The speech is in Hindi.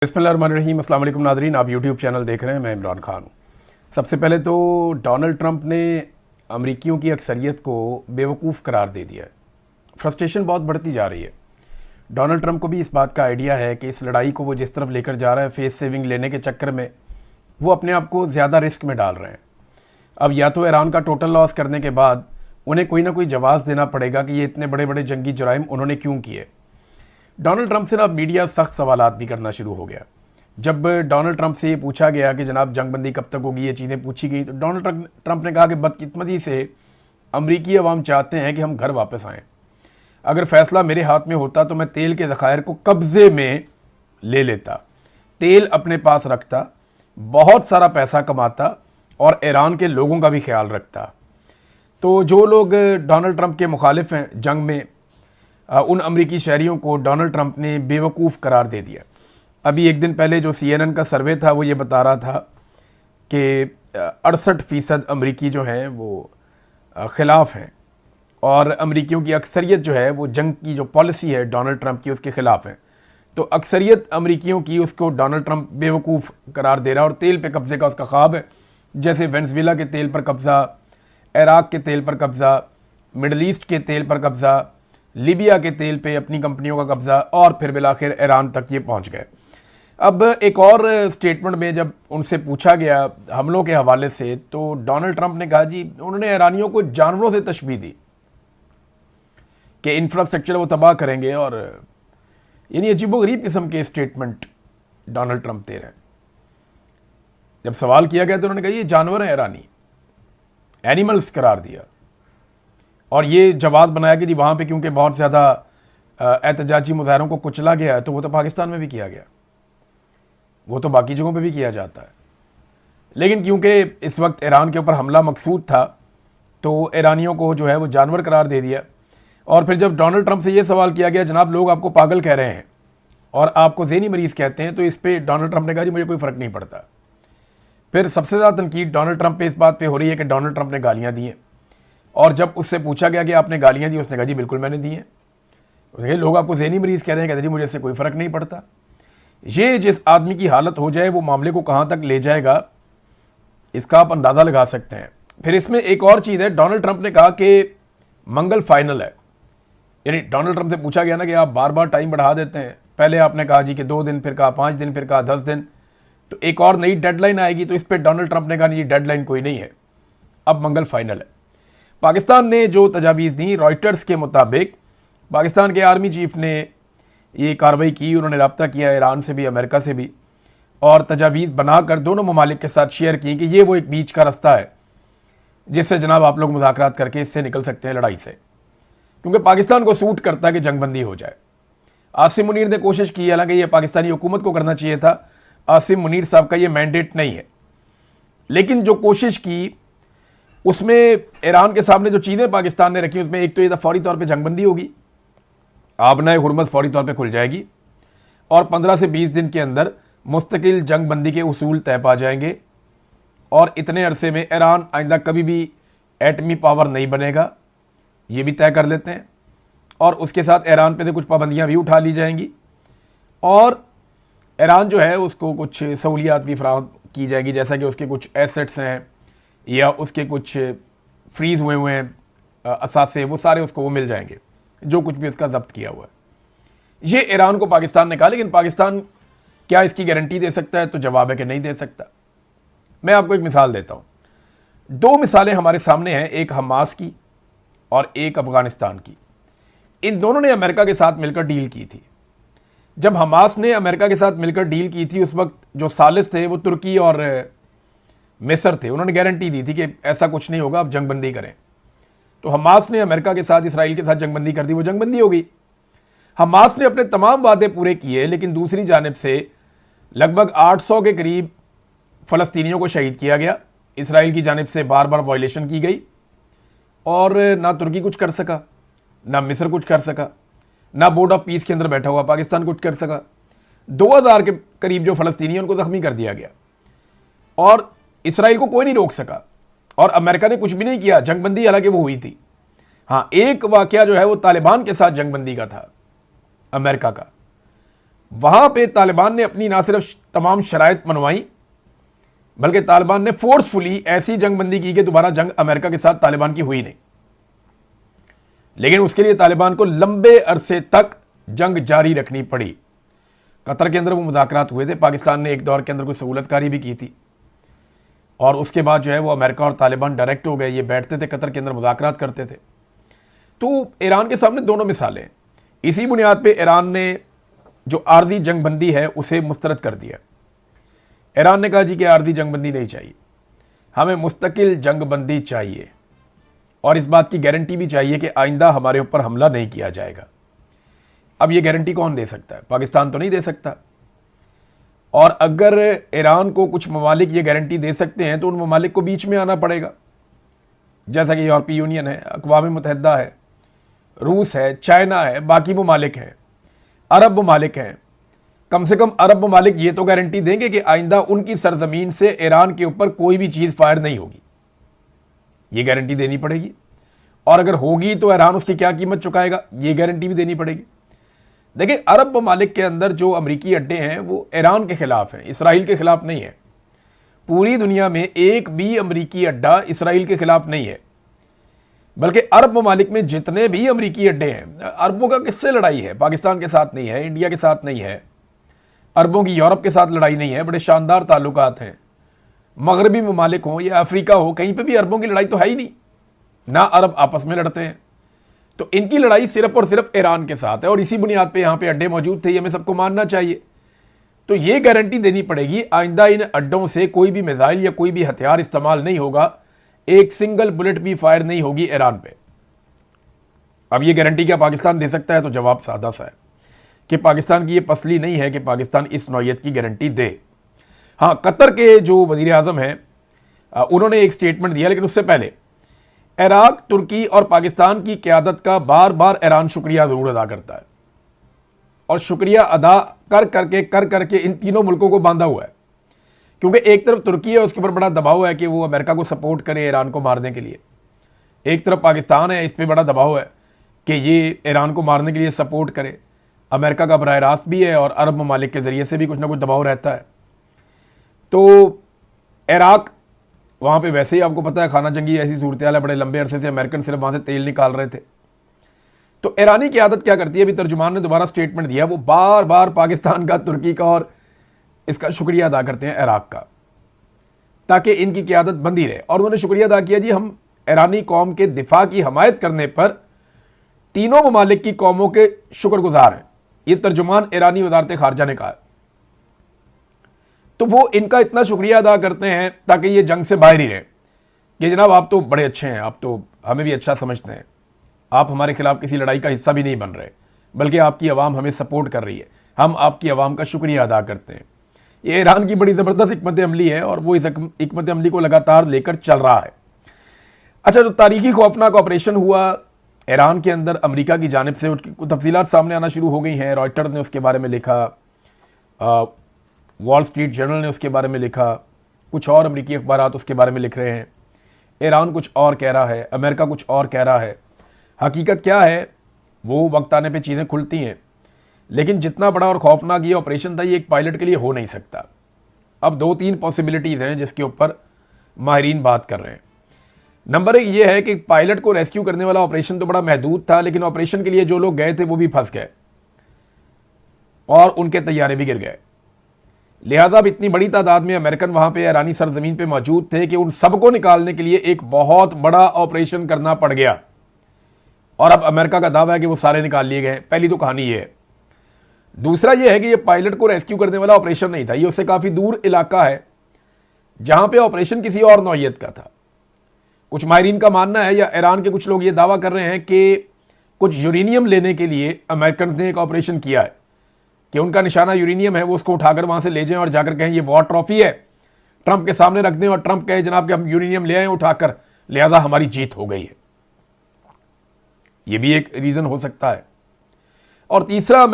बिस्मिल्लाहिर्रहमानिर्रहीम। अस्सलाम वालेकुम नादरीन, आप यूट्यूब चैनल देख रहे हैं। मैं इमरान खान हूँ। सबसे पहले तो डोनाल्ड ट्रंप ने अमरीकियों की अक्सरियत को बेवकूफ़ करार दे दिया है। फ्रस्ट्रेशन बहुत बढ़ती जा रही है। डोनाल्ड ट्रंप को भी इस बात का आइडिया है कि इस लड़ाई को वो जिस तरफ लेकर जा रहा है, फेस सेविंग लेने के चक्कर में वो अपने आप को ज़्यादा रिस्क में डाल रहे हैं। अब या तो ईरान का टोटल लॉस करने के बाद उन्हें कोई ना कोई जवाब देना पड़ेगा कि ये इतने बड़े बड़े जंगी जुराइम उन्होंने क्यों किए। डोनाल्ड ट्रंप से ना अब मीडिया सख्त सवालात भी करना शुरू हो गया। जब डोनाल्ड ट्रंप से ये पूछा गया कि जनाब जंगबंदी कब तक होगी, ये चीज़ें पूछी गई, तो डोनाल्ड ट्रंप ने कहा कि बदकिस्मती से अमरीकी अवाम चाहते हैं कि हम घर वापस आएँ। अगर फैसला मेरे हाथ में होता तो मैं तेल के ज़खायर को कब्ज़े में ले लेता, तेल अपने पास रखता, बहुत सारा पैसा कमाता और ईरान के लोगों का भी ख्याल रखता। तो जो लोग डोनाल्ड ट्रंप के मुखालिफ हैं जंग में, उन अमरीकी शहरियों को डोनाल्ड ट्रंप ने बेवकूफ़ करार दे दिया। अभी एक दिन पहले जो CNN का सर्वे था वो ये बता रहा था कि 68% अमरीकी जो हैं वो ख़िलाफ़ हैं और अमरीकियों की अक्सरियत जो है वो जंग की जो पॉलिसी है डोनाल्ड ट्रंप की उसके ख़िलाफ़ है। तो अक्सरियत अमरीकियों की उसको डोनाल्ड ट्रंप बेवकूफ़ करार दे रहा है और तेल पे कब्ज़े का उसका ख्वाब है। जैसे वेनेज़ुएला के तेल पर कब्ज़ा, इराक़ के तेल पर कब्ज़ा, मिडल ईस्ट के तेल पर कब्ज़ा, लीबिया के तेल पे अपनी कंपनियों का कब्ज़ा और फिर बिलाखिर ईरान तक ये पहुंच गए। अब एक और स्टेटमेंट में जब उनसे पूछा गया हमलों के हवाले से, तो डोनाल्ड ट्रंप ने कहा जी उन्होंने ईरानियों को जानवरों से तशबीह दी कि इंफ्रास्ट्रक्चर वो तबाह करेंगे, और यानी अजीबोगरीब किस्म के स्टेटमेंट डोनाल्ड ट्रंप दे रहे हैं। जब सवाल किया गया तो उन्होंने कहा ये जानवर हैं ईरानी, एनिमल्स करार दिया, और ये जवाब बनाया कि जी वहाँ पे क्योंकि बहुत ज़्यादा एहतजाजी मुजाहरों को कुचला गया है, तो वो तो पाकिस्तान में भी किया गया, वो तो बाकी जगहों पे भी किया जाता है। लेकिन क्योंकि इस वक्त ईरान के ऊपर हमला मकसूद था तो ईरानियों को जो है वो जानवर करार दे दिया। और फिर जब डोनाल्ड ट्रंप से ये सवाल किया गया जनाब लोग आपको पागल कह रहे हैं और आपको ज़हनी मरीज़ कहते हैं, तो इस पर डोनाल्ड ट्रंप ने कहा जी मुझे कोई फ़र्क नहीं पड़ता। फिर सबसे ज़्यादा तनकीद डोनाल्ड ट्रंप पे इस बात पे हो रही है कि डोनाल्ड ट्रंप ने गालियाँ दी हैं, और जब उससे पूछा गया कि आपने गालियाँ दी, उसने कहा जी बिल्कुल मैंने दी हैं। उसने लोग आपको ज़हनी मरीज़ कह रहे हैं, कहते जी मुझे इससे कोई फ़र्क नहीं पड़ता। ये जिस आदमी की हालत हो जाए वो मामले को कहाँ तक ले जाएगा इसका आप अंदाज़ा लगा सकते हैं। फिर इसमें एक और चीज़ है, डोनाल्ड ट्रंप ने कहा कि मंगल फाइनल है। यानी डोनाल्ड ट्रंप से पूछा गया ना कि आप बार बार टाइम बढ़ा देते हैं, पहले आपने कहा जी कि 2 दिन, फिर कहा 5 दिन, फिर कहा 10 दिन, तो एक और नई डेडलाइन आएगी। तो इस पर डोनाल्ड ट्रंप ने कहा नहीं डेडलाइन कोई नहीं है, अब मंगल फाइनल है। पाकिस्तान ने जो तजावीज़ दी, रॉयटर्स के मुताबिक पाकिस्तान के आर्मी चीफ ने ये कार्रवाई की, उन्होंने रब्ता किया ईरान से भी, अमेरिका से भी, और तजावीज़ बनाकर दोनों ममालिक के साथ शेयर की कि ये वो एक बीच का रास्ता है जिससे जनाब आप लोग मुज़ाकरात करके इससे निकल सकते हैं लड़ाई से, क्योंकि पाकिस्तान को सूट करता है कि जंगबंदी हो जाए। आसिम मुनीर ने कोशिश की, हालांकि ये पाकिस्तानी हुकूमत को करना चाहिए था, आसिम मुनीर साहब का ये मैंडेट नहीं है, लेकिन जो कोशिश की उसमें ईरान के सामने जो चीज़ें पाकिस्तान ने रखी उसमें एक तो ये फौरी तौर पे जंगबंदी होगी, आबनाए हुर्मत फौरी तौर पे खुल जाएगी, और 15 से 20 दिन के अंदर मुस्तकिल जंगबंदी के उसूल तय पा जाएंगे, और इतने अरसे में ईरान आइंदा कभी भी एटमी पावर नहीं बनेगा, ये भी तय कर लेते हैं। और उसके साथ ईरान पे से कुछ पाबंदियाँ भी उठा ली जाएंगी, और ईरान जो है उसको कुछ सहूलियात भी फराहम की जाएगी, जैसा कि उसके कुछ एसेट्स हैं या उसके कुछ फ्रीज़ हुए हुए हैं असासे, वो सारे उसको वो मिल जाएंगे, जो कुछ भी उसका जब्त किया हुआ है। ये ईरान को पाकिस्तान ने कहा, लेकिन पाकिस्तान क्या इसकी गारंटी दे सकता है? तो जवाब है कि नहीं दे सकता। मैं आपको एक मिसाल देता हूँ। 2 मिसालें हमारे सामने हैं, एक हमास की और एक अफगानिस्तान की। इन दोनों ने अमेरिका के साथ मिलकर डील की थी। जब हमास ने अमेरिका के साथ मिलकर डील की थी, उस वक्त जो सालिस थे वो तुर्की और मिस्र थे। उन्होंने गारंटी दी थी कि ऐसा कुछ नहीं होगा, आप जंगबंदी करें। तो हमास ने अमेरिका के साथ, इसराइल के साथ जंगबंदी कर दी, वो जंगबंदी हो गई। हमास ने अपने तमाम वादे पूरे किए, लेकिन दूसरी जानिब से लगभग 800 के करीब फ़लस्तीनियों को शहीद किया गया। इसराइल की जानिब से बार बार वायलेशन की गई, और ना तुर्की कुछ कर सका, ना मिस्र कुछ कर सका, ना बोर्ड ऑफ पीस के अंदर बैठा हुआ पाकिस्तान कुछ कर सका। 2000 के करीब जो फ़लस्तीनी उनको ज़ख्मी कर दिया गया, और इसराइल को कोई नहीं रोक सका, और अमेरिका ने कुछ भी नहीं किया। जंगबंदी हालांकि वो हुई थी। हाँ, एक वाकया जो है वो तालिबान के साथ जंगबंदी का था अमेरिका का। वहां पे तालिबान ने अपनी ना सिर्फ तमाम शराइत मनवाई, बल्कि तालिबान ने फोर्सफुली ऐसी जंगबंदी की कि दोबारा जंग अमेरिका के साथ तालिबान की हुई नहीं। लेकिन उसके लिए तालिबान को लंबे अरसे तक जंग जारी रखनी पड़ी। कतर के अंदर वो मुज़ाकरात हुए थे, पाकिस्तान ने एक दौर के अंदर कोई सहूलतकारी भी की थी, और उसके बाद जो है वो अमेरिका और तालिबान डायरेक्ट हो गए। ये बैठते थे कतर के अंदर, मुज़ाकरात करते थे। तो ईरान के सामने दोनों मिसालें। इसी बुनियाद पे ईरान ने जो आर्जी जंगबंदी है उसे मुस्तरद कर दिया। ईरान ने कहा जी कि आर्जी जंगबंदी नहीं चाहिए, हमें मुस्तकिल जंगबंदी चाहिए, और इस बात की गारंटी भी चाहिए कि आइंदा हमारे ऊपर हमला नहीं किया जाएगा। अब ये गारंटी कौन दे सकता है? पाकिस्तान तो नहीं दे सकता। और अगर ईरान को कुछ ममालिक ये गारंटी दे सकते हैं तो उन ममालिक को बीच में आना पड़ेगा, जैसा कि यूरोपीय यूनियन है, अक़वाम मुत्तहिदा है, रूस है, चाइना है, बाकी ममालिक हैं, अरब ममालिक हैं। कम से कम अरब ममालिक ये तो गारंटी देंगे कि आइंदा उनकी सरजमीन से ईरान के ऊपर कोई भी चीज़ फायर नहीं होगी। ये गारंटी देनी पड़ेगी, और अगर होगी तो ईरान उसकी क्या कीमत चुकाएगा, ये गारंटी भी देनी पड़ेगी। देखिए, अरब ममालिक के अंदर जो अमरीकी अड्डे हैं वो ईरान के खिलाफ हैं, इसराइल के खिलाफ नहीं है। पूरी दुनिया में एक भी अमरीकी अड्डा इसराइल के खिलाफ नहीं है, बल्कि अरब ममालिक में जितने भी अमरीकी अड्डे हैं, अरबों का किससे लड़ाई है? पाकिस्तान के साथ नहीं है, इंडिया के साथ नहीं है, अरबों की यूरोप के साथ लड़ाई नहीं है, बड़े शानदार ताल्लुकात हैं। मगरबी ममालिक हो या अफ्रीका हो, कहीं पे भी अरबों की लड़ाई तो है ही नहीं, ना अरब आपस में लड़ते हैं। तो इनकी लड़ाई सिर्फ और सिर्फ ईरान के साथ है, और इसी बुनियाद पे यहाँ पे अड्डे मौजूद थे, ये हमें सबको मानना चाहिए। तो ये गारंटी देनी पड़ेगी आइंदा इन अड्डों से कोई भी मिसाइल या कोई भी हथियार इस्तेमाल नहीं होगा, एक सिंगल बुलेट भी फायर नहीं होगी ईरान पे। अब ये गारंटी क्या पाकिस्तान दे सकता है? तो जवाब सादा सा है कि पाकिस्तान की ये पसली नहीं है कि पाकिस्तान इस नौयत की गारंटी दे। हाँ, कतर के जो वजीर आज़म हैं उन्होंने एक स्टेटमेंट दिया, लेकिन उससे पहले इराक, तुर्की और पाकिस्तान की क़यादत का बार बार ईरान शुक्रिया ज़रूर अदा करता है, और शुक्रिया अदा कर करके इन तीनों मुल्कों को बांधा हुआ है। क्योंकि एक तरफ तुर्की है, उसके ऊपर बड़ा दबाव है कि वो अमेरिका को सपोर्ट करे ईरान को मारने के लिए, एक तरफ पाकिस्तान है, इस पर बड़ा दबाव है कि ये ईरान को मारने के लिए सपोर्ट करे। अमेरिका का बराह रास्त भी है, और अरब ममालिक के ज़रिए से भी कुछ ना कुछ दबाव रहता है। तो इराक, वहाँ पे वैसे ही आपको पता है खाना जंगी ऐसी सूरत हाल है, बड़े लंबे अरसे से अमेरिकन सिर्फ वहाँ से तेल निकाल रहे थे। तो ईरानी की आदत क्या करती है, अभी तर्जुमान ने दोबारा स्टेटमेंट दिया, वो बार बार पाकिस्तान का, तुर्की का और इसका शुक्रिया अदा करते हैं इराक का, ताकि इनकी क़यादत बंदी रहे। और उन्होंने शुक्रिया अदा किया, जी हम ईरानी कौम के दिफा की हमायत करने पर तीनों ममालिक की कौमों के शुक्रगुजार हैं। ये तर्जुमान ईरानी वज़ारत ख़ारजा ने कहा। तो वो इनका इतना शुक्रिया अदा करते हैं ताकि ये जंग से बाहर ही रहे कि जनाब आप तो बड़े अच्छे हैं, आप तो हमें भी अच्छा समझते हैं, आप हमारे खिलाफ किसी लड़ाई का हिस्सा भी नहीं बन रहे, बल्कि आपकी आवाम हमें सपोर्ट कर रही है, हम आपकी आवाम का शुक्रिया अदा करते हैं। ये ईरान की बड़ी ज़बरदस्त हिकमत अमली है, और वो इस हिकमत अमली को लगातार लेकर चल रहा है। अच्छा, जो तारीखी खौफनाक ऑपरेशन हुआ ईरान के अंदर अमेरिका की जानिब से, उसकी तफसीलात सामने आना शुरू हो गई हैं। रॉयटर्स ने उसके बारे में लिखा, वॉल स्ट्रीट जर्नल ने उसके बारे में लिखा, कुछ और अमरीकी अखबारात उसके बारे में लिख रहे हैं। ईरान कुछ और कह रहा है, अमेरिका कुछ और कह रहा है। हकीकत क्या है वो वक्त आने पे चीज़ें खुलती हैं, लेकिन जितना बड़ा और खौफनाक ये ऑपरेशन था, ये एक पायलट के लिए हो नहीं सकता। अब 2-3 पॉसिबिलिटीज़ हैं जिसके ऊपर माहिरीन बात कर रहे हैं। नंबर 1 ये है कि पायलट को रेस्क्यू करने वाला ऑपरेशन तो बड़ा महदूद था, लेकिन ऑपरेशन के लिए जो लोग गए थे वो भी फंस गए और उनके तैयारे भी गिर गए। लिहाजा अब इतनी बड़ी तादाद में अमेरिकन वहां पे ईरानी सरजमीन पे मौजूद थे कि उन सबको निकालने के लिए एक बहुत बड़ा ऑपरेशन करना पड़ गया, और अब अमेरिका का दावा है कि वो सारे निकाल लिए गए। पहली तो कहानी ये है। दूसरा ये है कि ये पायलट को रेस्क्यू करने वाला ऑपरेशन नहीं था, ये उससे काफ़ी दूर इलाका है जहां पे ऑपरेशन किसी और नौयत का था। कुछ माहिरीन का मानना है, या ईरान के कुछ लोग ये दावा कर रहे हैं कि कुछ यूरेनियम लेने के लिए अमेरिकन ने एक ऑपरेशन किया है, कि उनका निशाना यूरेनियम है, वो उसको उठाकर वहां से ले जाएं और जाकर कहें ये वॉर ट्रॉफी है, ट्रंप के सामने रख दें और ट्रंप कहे जनाब कि हम यूरेनियम ले आए उठाकर, लिहाजा हमारी जीत हो गई है। ये भी एक रीजन हो सकता है। और तीसरा